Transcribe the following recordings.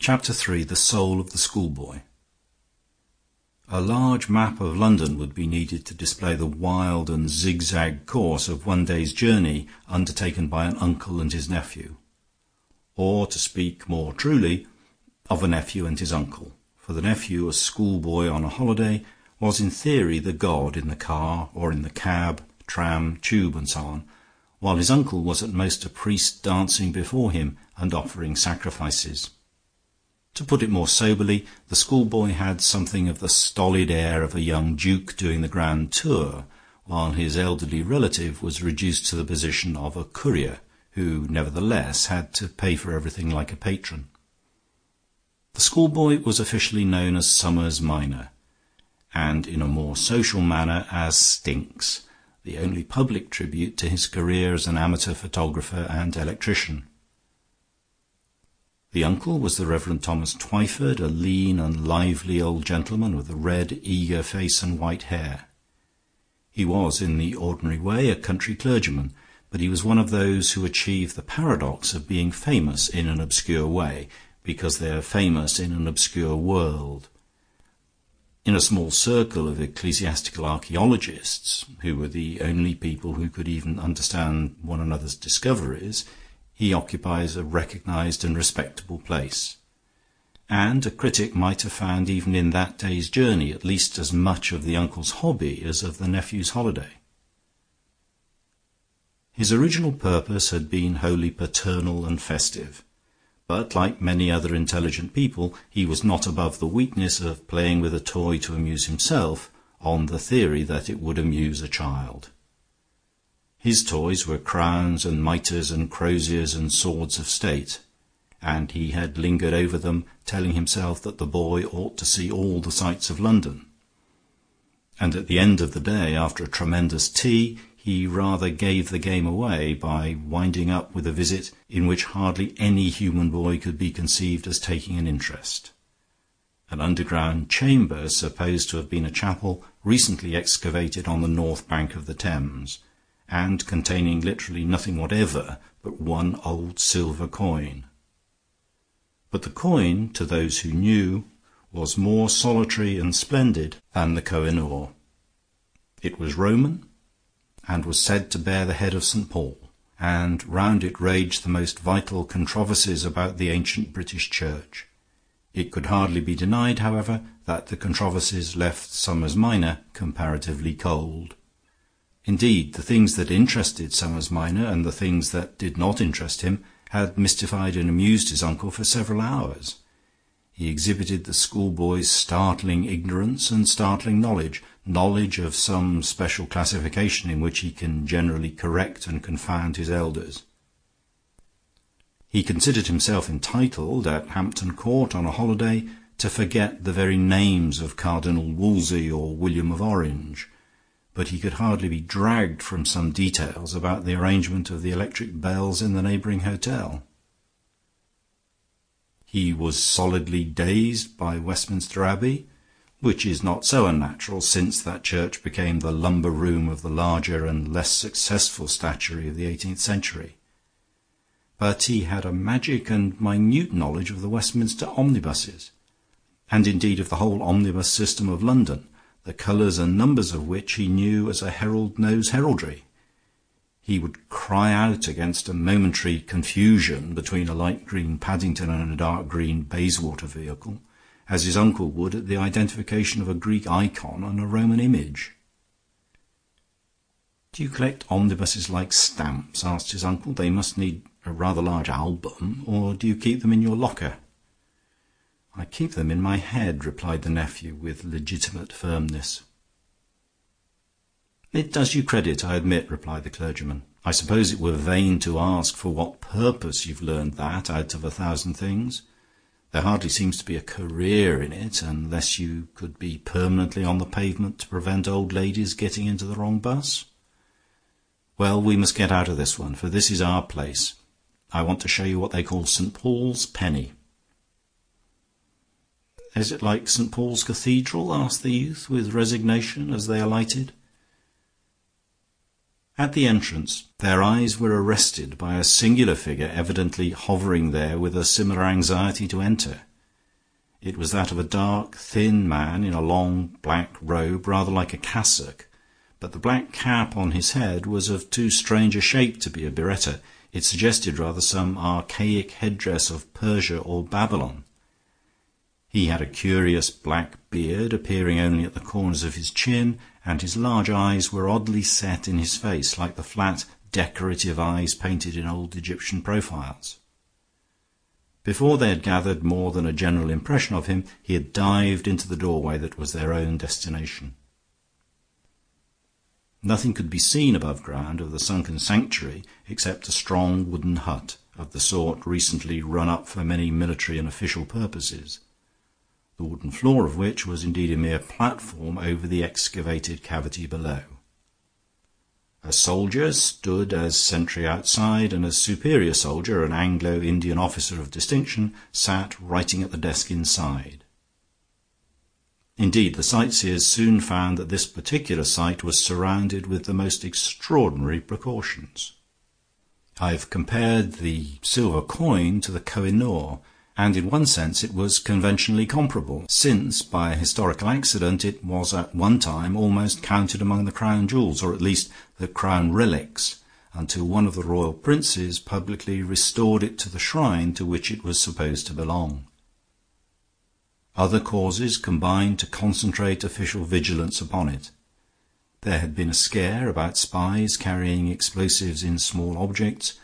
Chapter 3. The Soul of the Schoolboy. A large map of London would be needed to display the wild and zigzag course of one day's journey undertaken by an uncle and his nephew. Or, to speak more truly, of a nephew and his uncle. For the nephew, a schoolboy on a holiday, was in theory the god in the car or in the cab, tram, tube, and so on, while his uncle was at most a priest dancing before him and offering sacrifices. To put it more soberly, the schoolboy had something of the stolid air of a young duke doing the grand tour, while his elderly relative was reduced to the position of a courier, who nevertheless had to pay for everything like a patron. The schoolboy was officially known as Summers Minor, and in a more social manner as Stinks, the only public tribute to his career as an amateur photographer and electrician. The uncle was the Reverend Thomas Twyford, a lean and lively old gentleman with a red, eager face and white hair. He was, in the ordinary way, a country clergyman, but he was one of those who achieve the paradox of being famous in an obscure way, because they are famous in an obscure world. In a small circle of ecclesiastical archaeologists, who were the only people who could even understand one another's discoveries, he occupies a recognized and respectable place. And a critic might have found even in that day's journey at least as much of the uncle's hobby as of the nephew's holiday. His original purpose had been wholly paternal and festive, but like many other intelligent people, he was not above the weakness of playing with a toy to amuse himself on the theory that it would amuse a child. His toys were crowns and mitres and croziers and swords of state, and he had lingered over them, telling himself that the boy ought to see all the sights of London. And at the end of the day, after a tremendous tea, he rather gave the game away by winding up with a visit in which hardly any human boy could be conceived as taking an interest. An underground chamber supposed to have been a chapel recently excavated on the north bank of the Thames, and containing literally nothing whatever but one old silver coin. But the coin, to those who knew, was more solitary and splendid than the Koh-i-Noor. It was Roman, and was said to bear the head of St. Paul, and round it raged the most vital controversies about the ancient British Church. It could hardly be denied, however, that the controversies left Summers Minor comparatively cold. Indeed, the things that interested Summers Minor and the things that did not interest him had mystified and amused his uncle for several hours. He exhibited the schoolboy's startling ignorance and startling knowledge of some special classification in which he can generally correct and confound his elders. He considered himself entitled, at Hampton Court on a holiday, to forget the very names of Cardinal Wolsey or William of Orange, but he could hardly be dragged from some details about the arrangement of the electric bells in the neighbouring hotel. He was solidly dazed by Westminster Abbey, which is not so unnatural since that church became the lumber room of the larger and less successful statuary of the 18th century. But he had a magic and minute knowledge of the Westminster omnibuses, and indeed of the whole omnibus system of London, the colours and numbers of which he knew as a herald knows heraldry. He would cry out against a momentary confusion between a light green Paddington and a dark green Bayswater vehicle, as his uncle would at the identification of a Greek icon and a Roman image. "Do you collect omnibuses like stamps?" asked his uncle. "They must need a rather large album, or do you keep them in your locker?" "I keep them in my head," replied the nephew with legitimate firmness. "It does you credit, I admit," replied the clergyman. "I suppose it were vain to ask for what purpose you've learned that out of 1,000 things. There hardly seems to be a career in it, unless you could be permanently on the pavement to prevent old ladies getting into the wrong bus. Well, we must get out of this one, for this is our place. I want to show you what they call St. Paul's Penny." "Is it like St. Paul's Cathedral?" asked the youth with resignation as they alighted. At the entrance their eyes were arrested by a singular figure evidently hovering there with a similar anxiety to enter. It was that of a dark, thin man in a long black robe, rather like a cassock, but the black cap on his head was of too strange a shape to be a biretta. It suggested rather some archaic headdress of Persia or Babylon. He had a curious black beard, appearing only at the corners of his chin, and his large eyes were oddly set in his face, like the flat, decorative eyes painted in old Egyptian profiles. Before they had gathered more than a general impression of him, he had dived into the doorway that was their own destination. Nothing could be seen above ground of the sunken sanctuary except a strong wooden hut, of the sort recently run up for many military and official purposes, the wooden floor of which was indeed a mere platform over the excavated cavity below. A soldier stood as sentry outside, and a superior soldier, an Anglo-Indian officer of distinction, sat writing at the desk inside. Indeed, the sightseers soon found that this particular site was surrounded with the most extraordinary precautions. I have compared the silver coin to the Koh-i-Noor, and in one sense it was conventionally comparable, since by a historical accident it was at one time almost counted among the crown jewels, or at least the crown relics, until one of the royal princes publicly restored it to the shrine to which it was supposed to belong. Other causes combined to concentrate official vigilance upon it. There had been a scare about spies carrying explosives in small objects,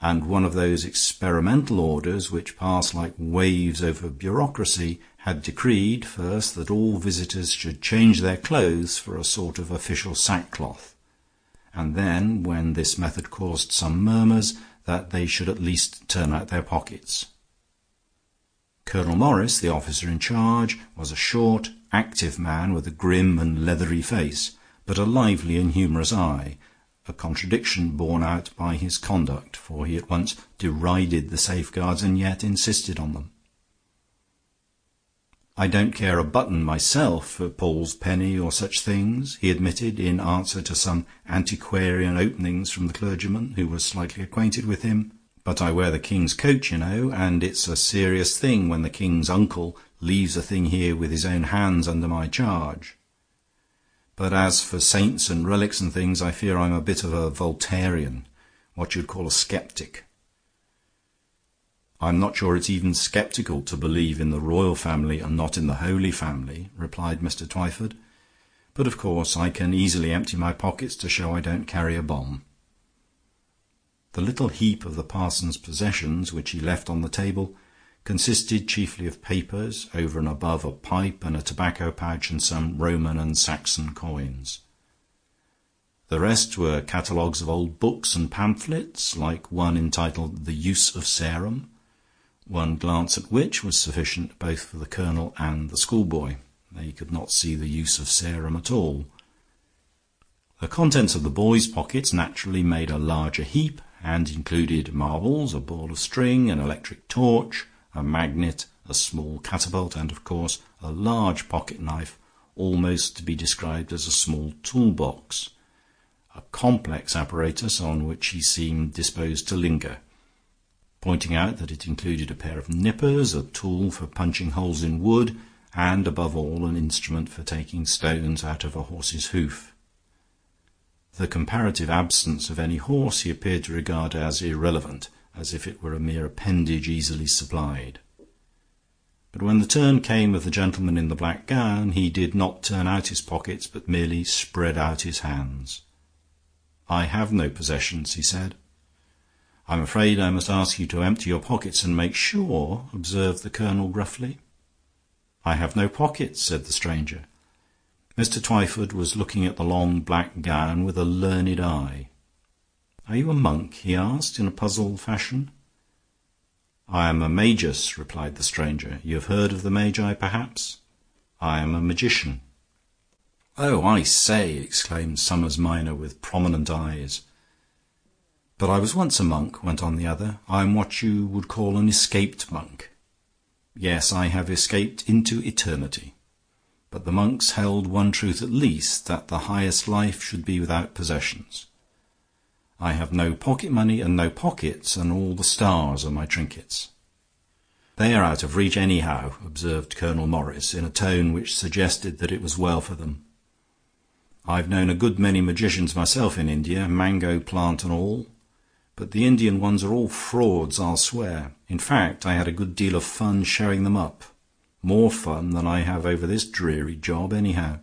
and one of those experimental orders which pass like waves over bureaucracy had decreed, first, that all visitors should change their clothes for a sort of official sackcloth, and then, when this method caused some murmurs, that they should at least turn out their pockets. Colonel Morris, the officer in charge, was a short, active man with a grim and leathery face, but a lively and humorous eye, a contradiction borne out by his conduct, for he at once derided the safeguards and yet insisted on them. "I don't care a button myself for Paul's penny or such things," he admitted, in answer to some antiquarian openings from the clergyman, who was slightly acquainted with him. "But I wear the King's coat, you know, and it's a serious thing when the King's uncle leaves a thing here with his own hands under my charge. But as for saints and relics and things, I fear I'm a bit of a Voltairean, what you'd call a sceptic." "I'm not sure it's even sceptical to believe in the royal family and not in the Holy Family," replied Mr. Twyford. "But of course I can easily empty my pockets to show I don't carry a bomb." The little heap of the parson's possessions which he left on the table consisted chiefly of papers, over and above a pipe and a tobacco pouch and some Roman and Saxon coins. The rest were catalogues of old books and pamphlets, like one entitled The Use of Serum, one glance at which was sufficient both for the colonel and the schoolboy. They could not see the use of serum at all. The contents of the boys' pockets naturally made a larger heap, and included marbles, a ball of string, an electric torch, a magnet, a small catapult, and, of course, a large pocket-knife, almost to be described as a small toolbox, a complex apparatus on which he seemed disposed to linger, pointing out that it included a pair of nippers, a tool for punching holes in wood, and, above all, an instrument for taking stones out of a horse's hoof. The comparative absence of any horse he appeared to regard as irrelevant, as if it were a mere appendage easily supplied. But when the turn came of the gentleman in the black gown, he did not turn out his pockets, but merely spread out his hands. "I have no possessions," he said. "I'm afraid I must ask you to empty your pockets and make sure," observed the colonel gruffly. "I have no pockets," said the stranger. Mr. Twyford was looking at the long black gown with a learned eye. "Are you a monk?" he asked, in a puzzled fashion. "I am a magus," replied the stranger. "You have heard of the Magi, perhaps? I am a magician." "Oh, I say!" exclaimed Summers Minor, with prominent eyes. "But I was once a monk," went on the other. "I'm what you would call an escaped monk. Yes, I have escaped into eternity. But the monks held one truth at least, that the highest life should be without possessions. I have no pocket money and no pockets, and all the stars are my trinkets." "They are out of reach anyhow," observed Colonel Morris, in a tone which suggested that it was well for them. "I've known a good many magicians myself in India, mango plant and all, but the Indian ones are all frauds, I'll swear. In fact, I had a good deal of fun showing them up. More fun than I have over this dreary job, anyhow.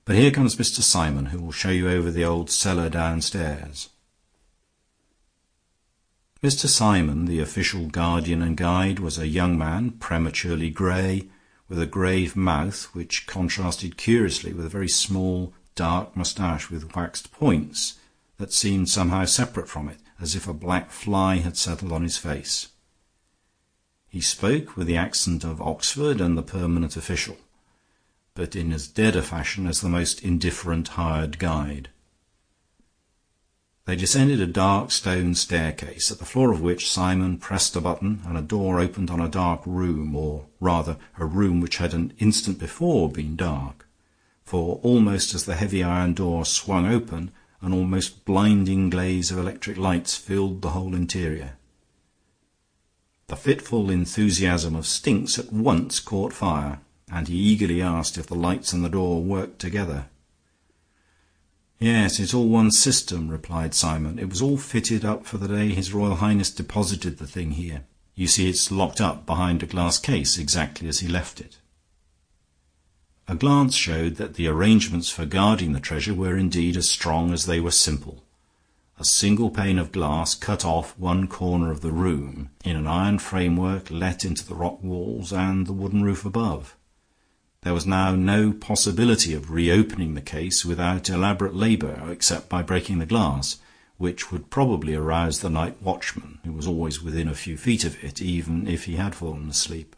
But here comes Mr. Simon, who will show you over the old cellar downstairs." Mr. Simon, the official guardian and guide, was a young man, prematurely grey, with a grave mouth which contrasted curiously with a very small, dark moustache with waxed points that seemed somehow separate from it, as if a black fly had settled on his face. He spoke with the accent of Oxford and the permanent official, but in as dead a fashion as the most indifferent hired guide. They descended a dark stone staircase, at the floor of which Simon pressed a button and a door opened on a dark room, or rather a room which had an instant before been dark, for almost as the heavy iron door swung open, an almost blinding glaze of electric lights filled the whole interior. The fitful enthusiasm of Stinks at once caught fire, and he eagerly asked if the lights and the door worked together. "Yes, it's all one system," replied Simon. "It was all fitted up for the day His Royal Highness deposited the thing here. You see, it's locked up behind a glass case, exactly as he left it." A glance showed that the arrangements for guarding the treasure were indeed as strong as they were simple. A single pane of glass cut off one corner of the room, in an iron framework let into the rock walls and the wooden roof above. There was now no possibility of reopening the case without elaborate labor, except by breaking the glass, which would probably arouse the night watchman, who was always within a few feet of it, even if he had fallen asleep.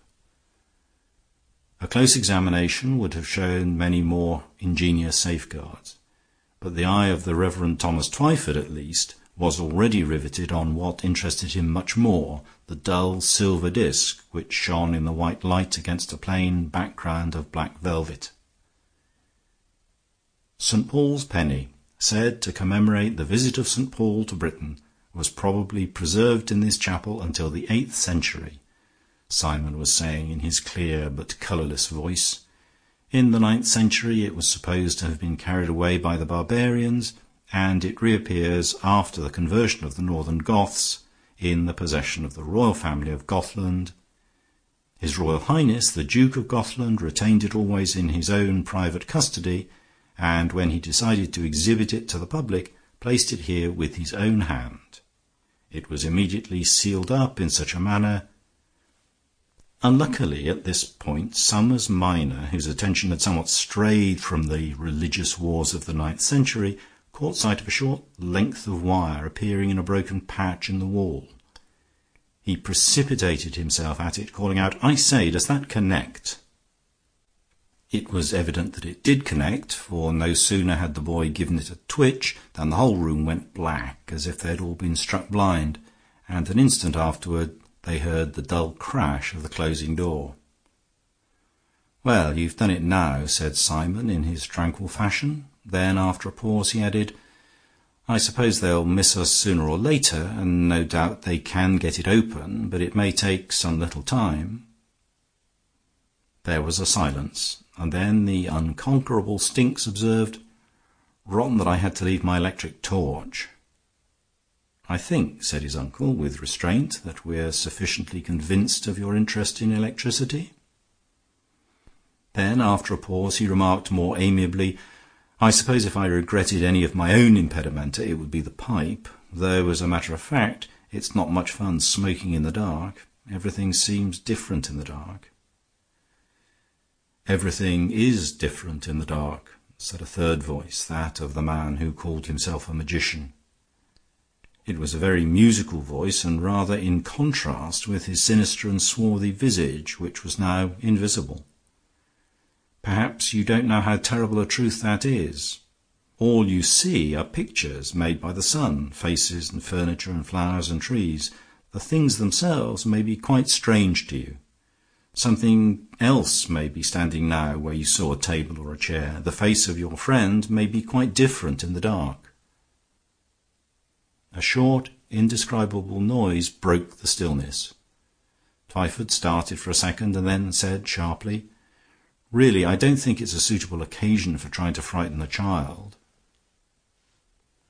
A close examination would have shown many more ingenious safeguards, but the eye of the Reverend Thomas Twyford, at least, was already riveted on what interested him much more, the dull silver disc which shone in the white light against a plain background of black velvet. St. Paul's penny, said to commemorate the visit of St. Paul to Britain, was probably preserved in this chapel until the 8th century, Simon was saying in his clear but colourless voice. In the 9th century it was supposed to have been carried away by the barbarians, and it reappears after the conversion of the northern Goths in the possession of the royal family of Gothland. His Royal Highness, the Duke of Gothland, retained it always in his own private custody, and when he decided to exhibit it to the public, placed it here with his own hand. It was immediately sealed up in such a manner. Unluckily, at this point, Somers Minor, whose attention had somewhat strayed from the religious wars of the 9th century, caught sight of a short length of wire appearing in a broken patch in the wall. He precipitated himself at it, calling out, "I say, does that connect?" It was evident that it did connect, for no sooner had the boy given it a twitch than the whole room went black, as if they had all been struck blind, and an instant afterward they heard the dull crash of the closing door. "Well, you've done it now," said Simon in his tranquil fashion. Then, after a pause, he added, "I suppose they'll miss us sooner or later, and no doubt they can get it open, but it may take some little time." There was a silence, and then the unconquerable Stinks observed, "Rotten that I had to leave my electric torch." "I think," said his uncle, with restraint, "that we're sufficiently convinced of your interest in electricity." Then, after a pause, he remarked more amiably, "I suppose if I regretted any of my own impedimenta, it would be the pipe, though, as a matter of fact, it's not much fun smoking in the dark. Everything seems different in the dark." "Everything is different in the dark," said a third voice, that of the man who called himself a magician. It was a very musical voice, and rather in contrast with his sinister and swarthy visage, which was now invisible. "Perhaps you don't know how terrible a truth that is. All you see are pictures made by the sun, faces and furniture and flowers and trees. The things themselves may be quite strange to you. Something else may be standing now where you saw a table or a chair. The face of your friend may be quite different in the dark." A short, indescribable noise broke the stillness. Twyford started for a second, and then said sharply, "Really, I don't think it's a suitable occasion for trying to frighten a child."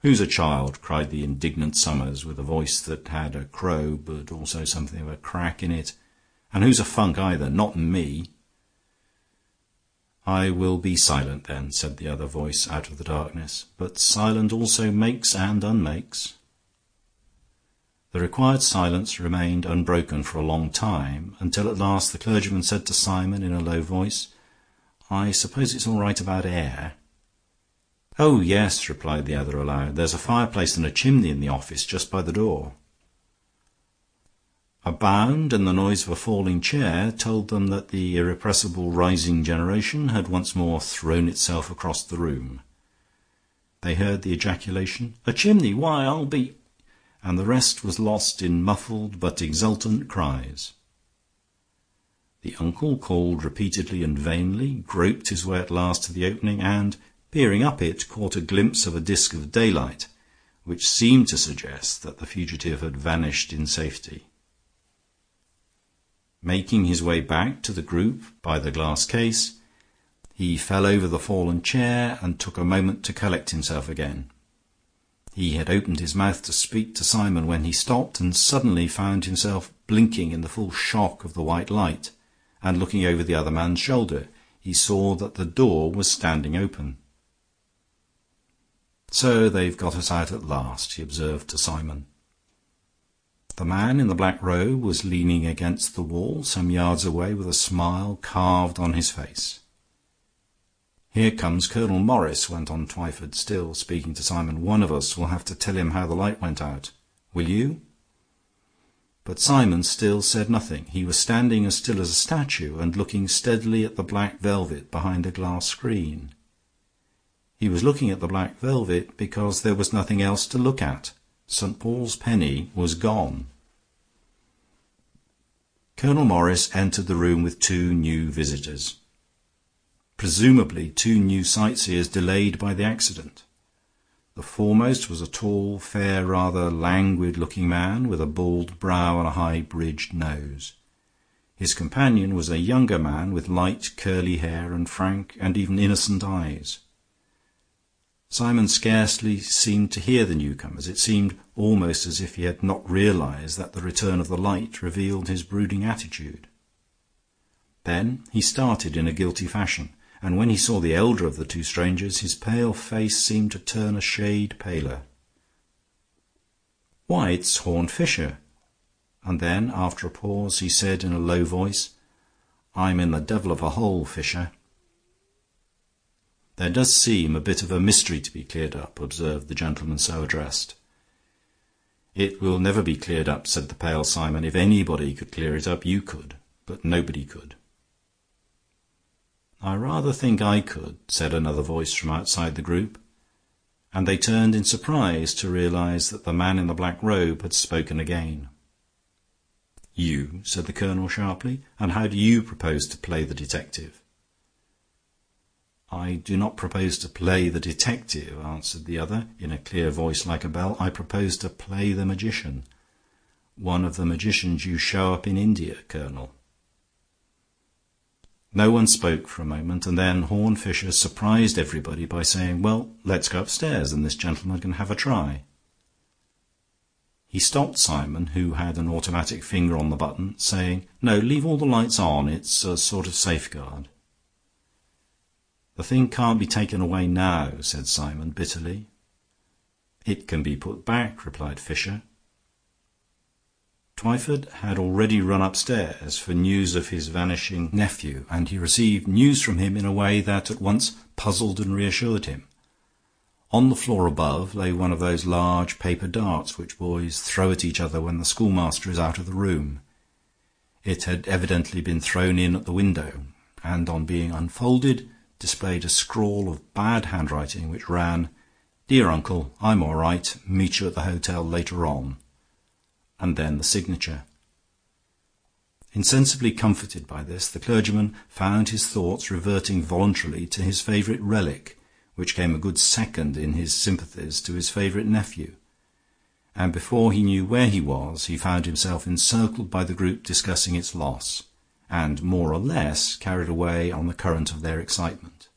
"Who's a child?" cried the indignant Summers, with a voice that had a crow but also something of a crack in it. "And who's a funk either? Not me." "I will be silent, then," said the other voice out of the darkness. "But silent also makes and unmakes." The required silence remained unbroken for a long time, until at last the clergyman said to Simon in a low voice, "I suppose it's all right about air?" "Oh, yes," replied the other aloud. "There's a fireplace and a chimney in the office just by the door." A bound and the noise of a falling chair told them that the irrepressible rising generation had once more thrown itself across the room. They heard the ejaculation, "A chimney! Why, I'll be—" and the rest was lost in muffled but exultant cries. The uncle called repeatedly and vainly, groped his way at last to the opening, and, peering up it, caught a glimpse of a disk of daylight, which seemed to suggest that the fugitive had vanished in safety. Making his way back to the group by the glass case, he fell over the fallen chair and took a moment to collect himself again. He had opened his mouth to speak to Simon when he stopped, and suddenly found himself blinking in the full shock of the white light, and looking over the other man's shoulder. He saw that the door was standing open. "So they've got us out at last," he observed to Simon. The man in the black robe was leaning against the wall some yards away with a smile carved on his face. "Here comes Colonel Morris," went on Twyford, still speaking to Simon. "One of us will have to tell him how the light went out. Will you?" But Simon still said nothing. He was standing as still as a statue and looking steadily at the black velvet behind a glass screen. He was looking at the black velvet because there was nothing else to look at. St. Paul's penny was gone. Colonel Morris entered the room with two new visitors. Presumably two new sightseers delayed by the accident. The foremost was a tall, fair, rather languid-looking man with a bald brow and a high-bridged nose. His companion was a younger man with light, curly hair and frank and even innocent eyes. Simon scarcely seemed to hear the newcomers. It seemed almost as if he had not realized that the return of the light revealed his brooding attitude. Then he started in a guilty fashion, and when he saw the elder of the two strangers, his pale face seemed to turn a shade paler. "Why, it's Horne Fisher." And then, after a pause, he said in a low voice, "I'm in the devil of a hole, Fisher." "There does seem a bit of a mystery to be cleared up," observed the gentleman so addressed. "It will never be cleared up," said the pale Simon. "If anybody could clear it up, you could, but nobody could." "I rather think I could," said another voice from outside the group, and they turned in surprise to realize that the man in the black robe had spoken again. "You?" said the colonel sharply. "And how do you propose to play the detective?" "I do not propose to play the detective," answered the other, in a clear voice like a bell. "I propose to play the magician. One of the magicians you show up in India, Colonel." No one spoke for a moment, and then Horne Fisher surprised everybody by saying, "Well, let's go upstairs, and this gentleman can have a try." He stopped Simon, who had an automatic finger on the button, saying, "No, leave all the lights on. It's a sort of safeguard." "The thing can't be taken away now," said Simon bitterly. "It can be put back," replied Fisher. Twyford had already run upstairs for news of his vanishing nephew, and he received news from him in a way that at once puzzled and reassured him. On the floor above lay one of those large paper darts which boys throw at each other when the schoolmaster is out of the room. It had evidently been thrown in at the window, and on being unfolded displayed a scrawl of bad handwriting which ran, "Dear Uncle, I'm all right. Meet you at the hotel later on," and then the signature. Insensibly comforted by this, the clergyman found his thoughts reverting voluntarily to his favourite relic, which came a good second in his sympathies to his favourite nephew, and before he knew where he was, he found himself encircled by the group discussing its loss, and more or less carried away on the current of their excitement.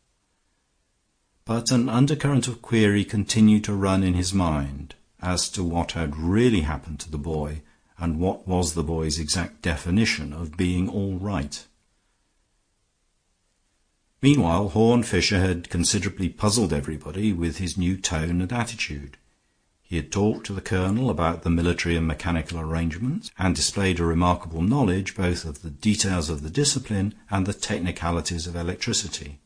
But an undercurrent of query continued to run in his mind as to what had really happened to the boy, and what was the boy's exact definition of being all right. Meanwhile, Horne Fisher had considerably puzzled everybody with his new tone and attitude. He had talked to the colonel about the military and mechanical arrangements, and displayed a remarkable knowledge both of the details of the discipline and the technicalities of electricity.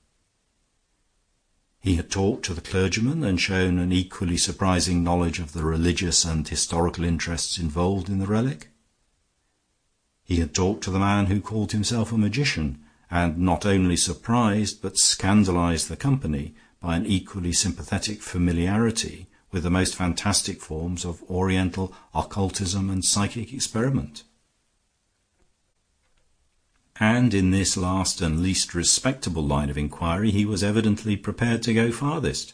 He had talked to the clergyman and shown an equally surprising knowledge of the religious and historical interests involved in the relic. He had talked to the man who called himself a magician, and not only surprised but scandalized the company by an equally sympathetic familiarity with the most fantastic forms of Oriental occultism and psychic experiment. And in this last and least respectable line of inquiry he was evidently prepared to go farthest.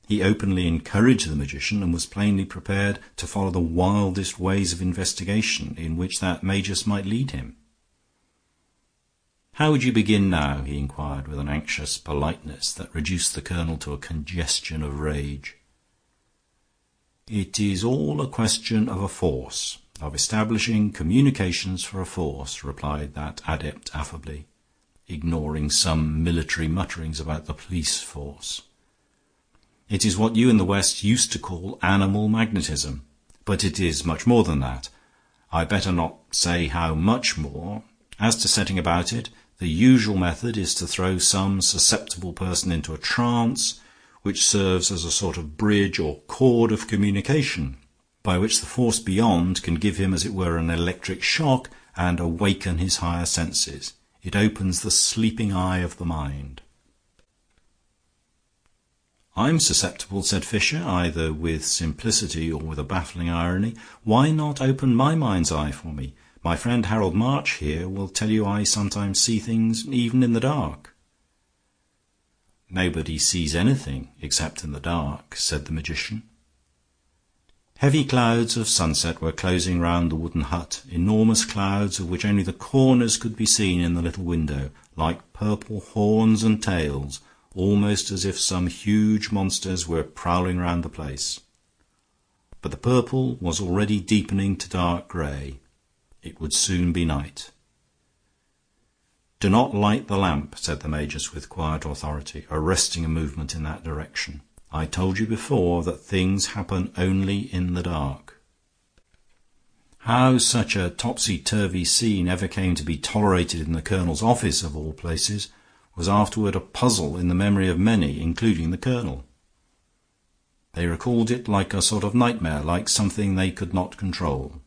He openly encouraged the magician, and was plainly prepared to follow the wildest ways of investigation in which that magus might lead him. "How would you begin now?" he inquired, with an anxious politeness that reduced the colonel to a congestion of rage. "It is all a question of a force, of establishing communications for a force," replied that adept affably, ignoring some military mutterings about the police force. "It is what you in the West used to call animal magnetism, but it is much more than that. I better not say how much more. As to setting about it, the usual method is to throw some susceptible person into a trance, which serves as a sort of bridge or cord of communication, by which the force beyond can give him, as it were, an electric shock and awaken his higher senses. It opens the sleeping eye of the mind." "I'm susceptible," said Fisher, either with simplicity or with a baffling irony. "Why not open my mind's eye for me? My friend Harold March here will tell you I sometimes see things even in the dark." "Nobody sees anything except in the dark," said the magician. Heavy clouds of sunset were closing round the wooden hut, enormous clouds of which only the corners could be seen in the little window, like purple horns and tails, almost as if some huge monsters were prowling round the place. But the purple was already deepening to dark grey. It would soon be night. "Do not light the lamp," said the magus with quiet authority, arresting a movement in that direction. "I told you before that things happen only in the dark." How such a topsy-turvy scene ever came to be tolerated in the colonel's office, of all places, was afterward a puzzle in the memory of many, including the colonel. They recalled it like a sort of nightmare, like something they could not control.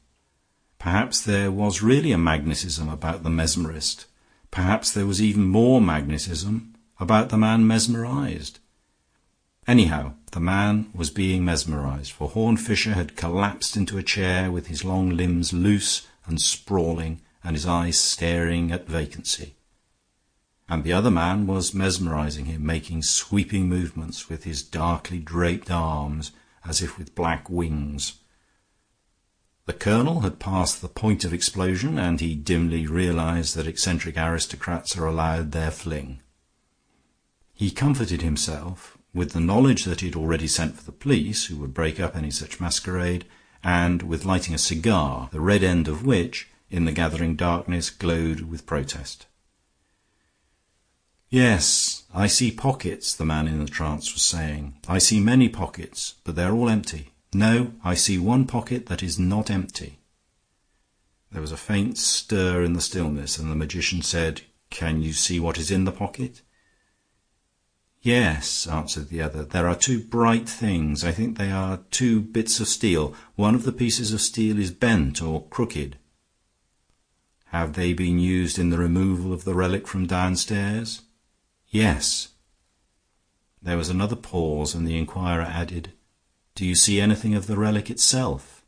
Perhaps there was really a magnetism about the mesmerist. Perhaps there was even more magnetism about the man mesmerized. Anyhow, the man was being mesmerized, for Horne Fisher had collapsed into a chair with his long limbs loose and sprawling and his eyes staring at vacancy. And the other man was mesmerizing him, making sweeping movements with his darkly draped arms as if with black wings. The colonel had passed the point of explosion, and he dimly realized that eccentric aristocrats are allowed their fling. He comforted himself with the knowledge that he had already sent for the police, who would break up any such masquerade, and with lighting a cigar, the red end of which, in the gathering darkness, glowed with protest. "Yes, I see pockets," the man in the trance was saying. "I see many pockets, but they're all empty. No, I see one pocket that is not empty." There was a faint stir in the stillness, and the magician said, "Can you see what is in the pocket?" "Yes," answered the other. "There are two bright things. I think they are two bits of steel. One of the pieces of steel is bent or crooked." "Have they been used in the removal of the relic from downstairs?" "Yes." There was another pause, and the inquirer added, "Do you see anything of the relic itself?"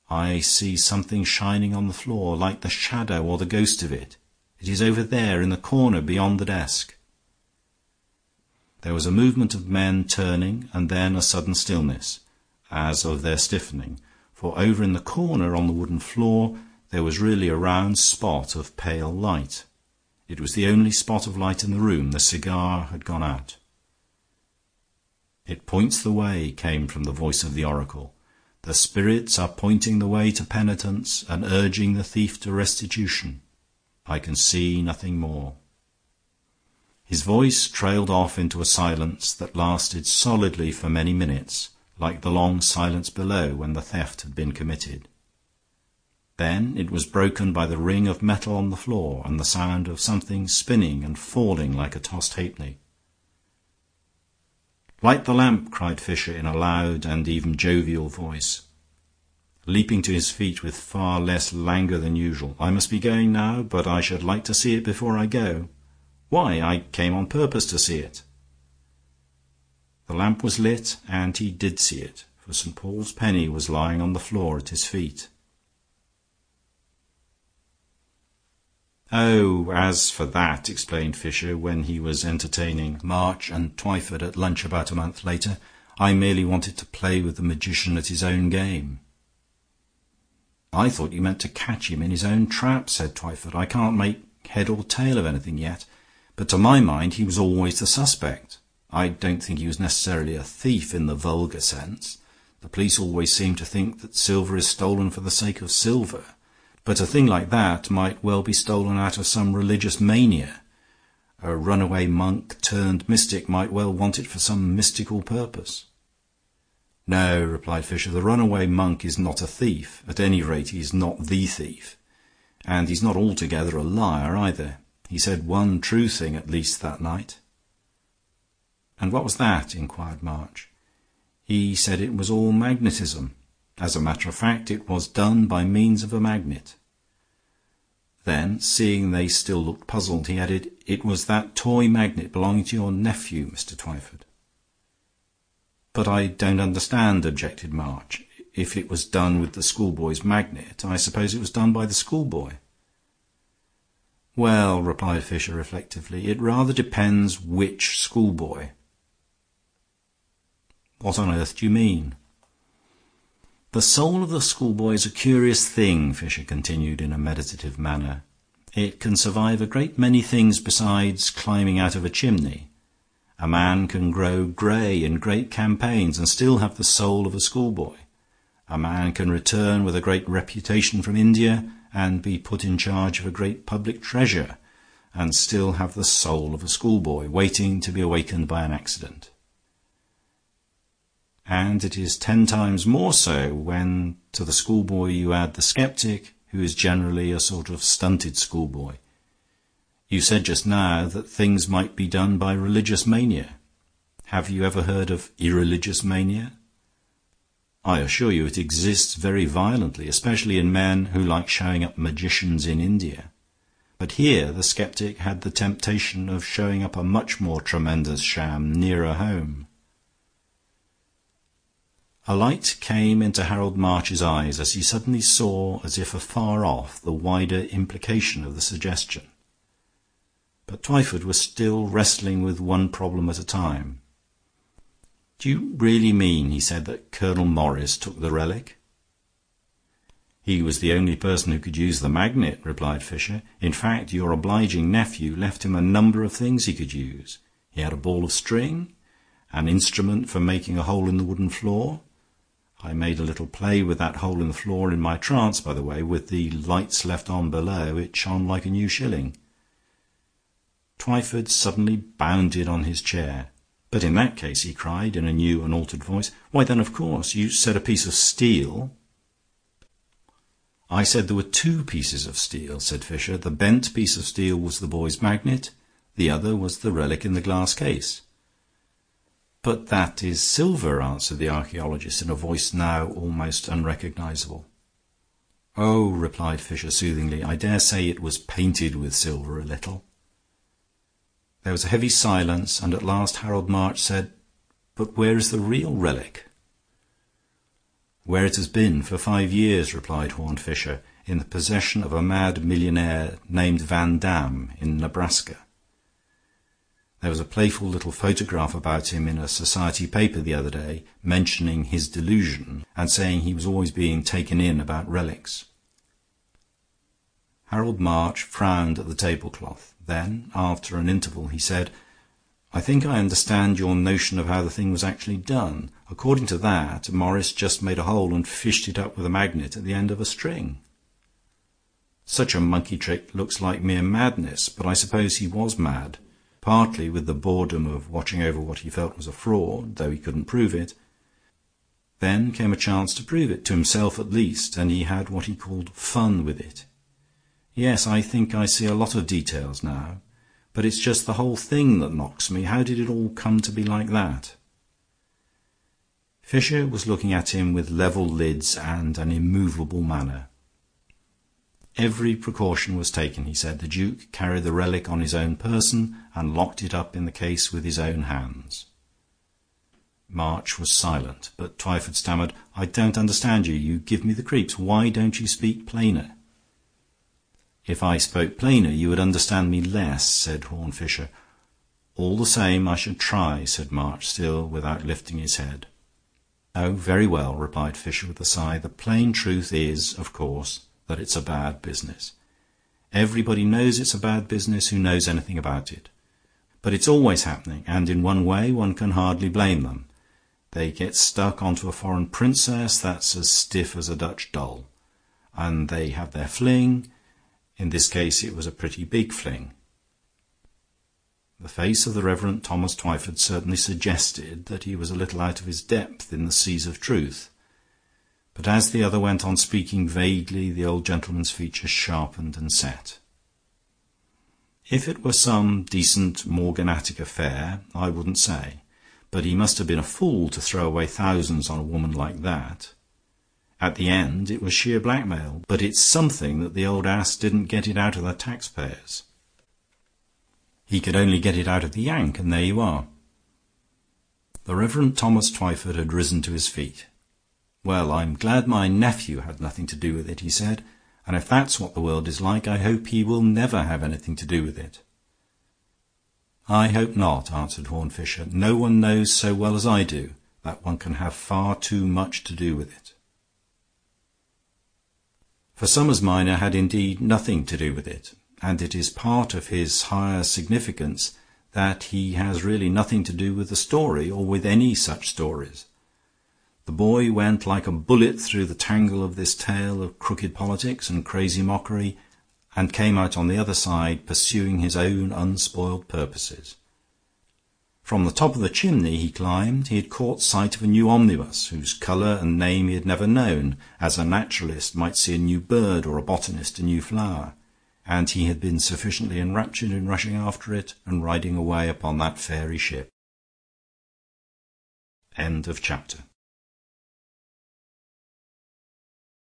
"I see something shining on the floor, like the shadow or the ghost of it. It is over there in the corner beyond the desk." There was a movement of men turning, and then a sudden stillness, as of their stiffening, for over in the corner on the wooden floor there was really a round spot of pale light. It was the only spot of light in the room. The cigar had gone out. "It points the way," came from the voice of the oracle. "The spirits are pointing the way to penitence and urging the thief to restitution. I can see nothing more." His voice trailed off into a silence that lasted solidly for many minutes, like the long silence below when the theft had been committed. Then it was broken by the ring of metal on the floor and the sound of something spinning and falling like a tossed halfpenny. "Light the lamp," cried Fisher in a loud and even jovial voice, leaping to his feet with far less languor than usual. "I must be going now, but I should like to see it before I go. Why, I came on purpose to see it." The lamp was lit, and he did see it, for St. Paul's penny was lying on the floor at his feet. "Oh, as for that," explained Fisher, when he was entertaining March and Twyford at lunch about a month later, "I merely wanted to play with the magician at his own game." "I thought you meant to catch him in his own trap," said Twyford. "I can't make head or tail of anything yet, but to my mind he was always the suspect. I don't think he was necessarily a thief in the vulgar sense. The police always seem to think that silver is stolen for the sake of silver, but a thing like that might well be stolen out of some religious mania. A runaway monk turned mystic might well want it for some mystical purpose." "No," replied Fisher, "the runaway monk is not a thief. At any rate, he is not the thief. And he's not altogether a liar either. He said one true thing at least that night." "And what was that?" inquired March. "He said it was all magnetism. As a matter of fact, it was done by means of a magnet." Then, seeing they still looked puzzled, he added, "It was that toy magnet belonging to your nephew, Mr. Twyford." "But I don't understand," objected March. "If it was done with the schoolboy's magnet, I suppose it was done by the schoolboy." "Well," replied Fisher reflectively, "it rather depends which schoolboy." "What on earth do you mean?" "The soul of the schoolboy is a curious thing," Fisher continued in a meditative manner. "It can survive a great many things besides climbing out of a chimney. A man can grow grey in great campaigns and still have the soul of a schoolboy. A man can return with a great reputation from India and be put in charge of a great public treasure and still have the soul of a schoolboy, waiting to be awakened by an accident. And it is 10 times more so when to the schoolboy you add the skeptic, who is generally a sort of stunted schoolboy. You said just now that things might be done by religious mania. Have you ever heard of irreligious mania? I assure you it exists very violently, especially in men who like showing up magicians in India. But here the skeptic had the temptation of showing up a much more tremendous sham nearer home." A light came into Harold March's eyes as he suddenly saw, as if afar off, the wider implication of the suggestion. But Twyford was still wrestling with one problem at a time. "Do you really mean," he said, "that Colonel Morris took the relic?" "He was the only person who could use the magnet," replied Fisher. "In fact, your obliging nephew left him a number of things he could use. He had a ball of string, an instrument for making a hole in the wooden floor. I made a little play with that hole in the floor in my trance, by the way. With the lights left on below, it shone like a new shilling." Twyford suddenly bounded on his chair. "But in that case," he cried in a new and altered voice, "why then, of course, you said a piece of steel." "I said there were 2 pieces of steel," said Fisher. "The bent piece of steel was the boy's magnet. The other was the relic in the glass case." "But that is silver," answered the archaeologist in a voice now almost unrecognizable. "Oh," replied Fisher soothingly, "I dare say it was painted with silver a little." There was a heavy silence, and at last Harold March said, "But where is the real relic?" "Where it has been for 5 years," replied Horne Fisher, "in the possession of a mad millionaire named Van Dam in Nebraska. There was a playful little photograph about him in a society paper the other day, mentioning his delusion and saying he was always being taken in about relics. Harold March frowned at the tablecloth. Then, after an interval, he said, "I think I understand your notion of how the thing was actually done. According to that, Morris just made a hole and fished it up with a magnet at the end of a string. Such a monkey trick looks like mere madness, but I suppose he was mad, partly with the boredom of watching over what he felt was a fraud, though he couldn't prove it. Then came a chance to prove it, to himself at least, and he had what he called fun with it. Yes, I think I see a lot of details now, but it's just the whole thing that knocks me. How did it all come to be like that?" Fisher was looking at him with level lids and an immovable manner. Every precaution was taken, he said. The Duke carried the relic on his own person and locked it up in the case with his own hands. March was silent, but Twyford stammered, "I don't understand you. You give me the creeps. Why don't you speak plainer?" "If I spoke plainer, you would understand me less," said Horne Fisher. "All the same, I should try," said March, still without lifting his head. "Oh, very well," replied Fisher with a sigh. "The plain truth is, of course, that it's a bad business. Everybody knows it's a bad business who knows anything about it. But it's always happening, and in one way one can hardly blame them. They get stuck onto a foreign princess that's as stiff as a Dutch doll, and they have their fling. In this case it was a pretty big fling." The face of the Reverend Thomas Twyford certainly suggested that he was a little out of his depth in the seas of truth. But as the other went on speaking vaguely, the old gentleman's features sharpened and set. "If it were some decent morganatic affair, I wouldn't say. But he must have been a fool to throw away thousands on a woman like that. At the end it was sheer blackmail, but it's something that the old ass didn't get it out of the taxpayers. He could only get it out of the Yank, and there you are." The Reverend Thomas Twyford had risen to his feet. "Well, I'm glad my nephew had nothing to do with it," he said, "and if that's what the world is like, I hope he will never have anything to do with it." "I hope not," answered Horne Fisher. "No one knows so well as I do that one can have far too much to do with it." For Summers Minor had indeed nothing to do with it, and it is part of his higher significance that he has really nothing to do with the story or with any such stories. The boy went like a bullet through the tangle of this tale of crooked politics and crazy mockery, and came out on the other side pursuing his own unspoiled purposes. From the top of the chimney he climbed, he had caught sight of a new omnibus, whose colour and name he had never known, as a naturalist might see a new bird or a botanist a new flower, and he had been sufficiently enraptured in rushing after it and riding away upon that fairy ship. End of chapter.